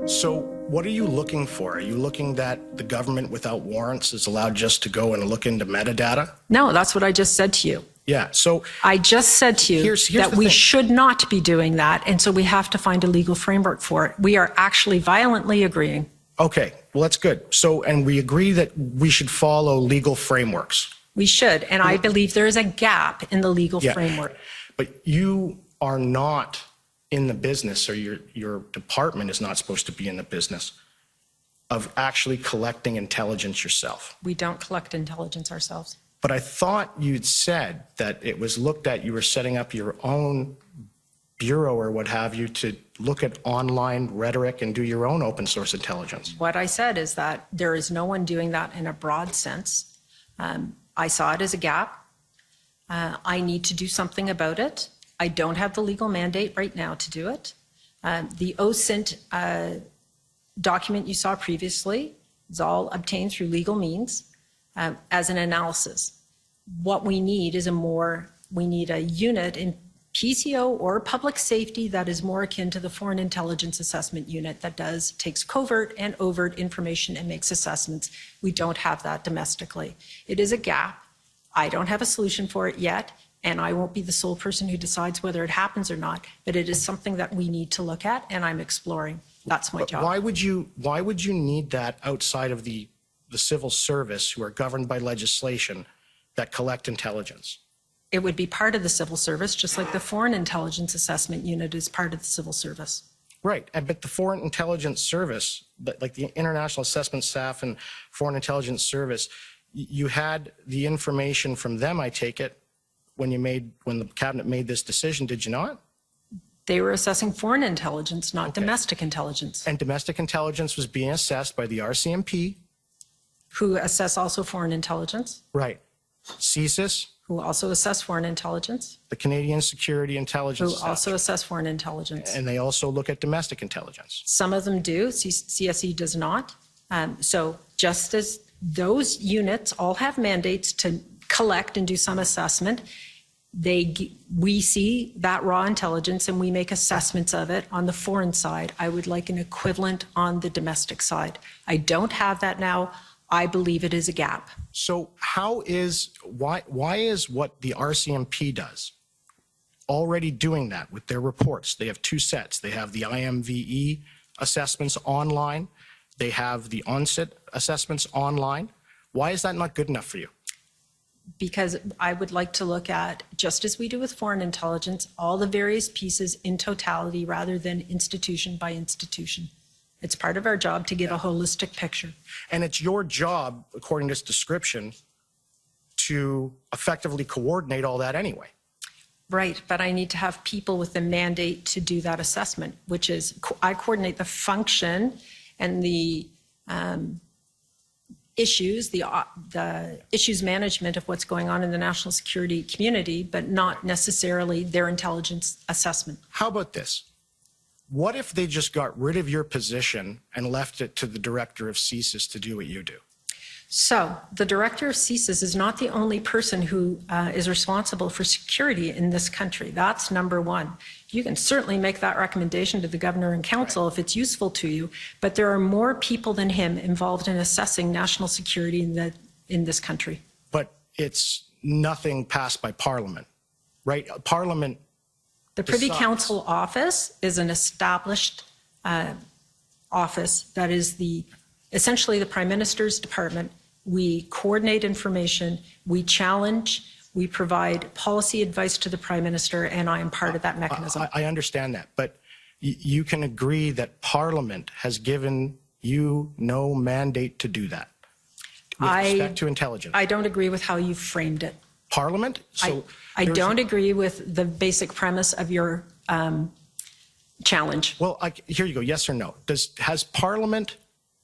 So what are you looking for? Are you looking that the government without warrants is allowed just to go and look into metadata? No, that's what I just said to you. Yeah, so I just said to you that we should not be doing that, and so we have to find a legal framework for it. We are actually violently agreeing. Okay, well, that's good. So, and we agree that we should follow legal frameworks. We should, and I believe there is a gap in the legal framework. But you are not in the business, or your department is not supposed to be in the business of actually collecting intelligence yourself. We don't collect intelligence ourselves. But I thought you'd said that it was looked at, you were setting up your own bureau or what have you to look at online rhetoric and do your own open source intelligence. What I said is that there is no one doing that in a broad sense. I saw it as a gap. I need to do something about it. I don't have the legal mandate right now to do it. The OSINT document you saw previously is all obtained through legal means as an analysis. What we need is we need a unit in PCO or public safety that is more akin to the Foreign Intelligence Assessment Unit that takes covert and overt information and makes assessments. We don't have that domestically. It is a gap. I don't have a solution for it yet, and I won't be the sole person who decides whether it happens or not, but it is something that we need to look at, and I'm exploring. That's my job. Why would you need that outside of the civil service, who are governed by legislation that collect intelligence? It would be part of the civil service, just like the Foreign Intelligence Assessment Unit is part of the civil service. Right, but the Foreign Intelligence Service, like the International Assessment Staff and Foreign Intelligence Service, you had the information from them, I take it, when the cabinet made this decision, did you not? They were assessing foreign intelligence, not domestic intelligence. And domestic intelligence was being assessed by the RCMP. Who assess also foreign intelligence. Right. CSIS. Who also assess foreign intelligence. The Canadian Security Intelligence. Who also assess foreign intelligence. And they also look at domestic intelligence. Some of them do, CSE does not. So just as those units all have mandates to collect and do some assessment, we see that raw intelligence and we make assessments of it on the foreign side. I would like an equivalent on the domestic side. I don't have that now. I believe it is a gap. So why is what the RCMP does already doing that with their reports? They have two sets. They have the IMVE assessments online. They have the ONSIT assessments online. Why is that not good enough for you? Because I would like to look at, just as we do with foreign intelligence, all the various pieces in totality rather than institution by institution. It's part of our job to get a holistic picture. And it's your job, according to this description, to effectively coordinate all that anyway. Right, but I need to have people with the mandate to do that assessment, which is I coordinate the function and the issues, the issues management of what's going on in the national security community, but not necessarily their intelligence assessment. How about this? What if they just got rid of your position and left it to the director of CSIS to do what you do? So the director of CSIS is not the only person who is responsible for security in this country. That's number one. You can certainly make that recommendation to the governor and council if it's useful to you, but there are more people than him involved in assessing national security in this country. But it's nothing passed by Parliament, right? Parliament. The Privy Council Office is an established office that is essentially the Prime Minister's department. We coordinate information, we challenge, we provide policy advice to the Prime Minister, and I am part of that mechanism. I understand that, but you can agree that Parliament has given you no mandate to do that with respect to intelligence. I don't agree with how you framed it. Parliament? So I don't agree with the basic premise of your challenge. Well, here you go, yes or no. Has Parliament,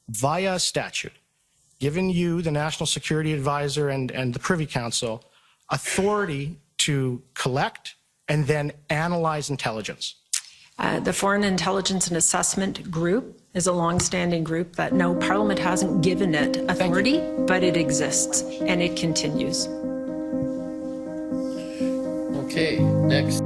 via statute, given you, the National Security Advisor and the Privy Council, authority to collect and then analyze intelligence? The Foreign Intelligence and Assessment Group is a long-standing group that no, Parliament hasn't given it authority, but it exists and it continues. Okay, next.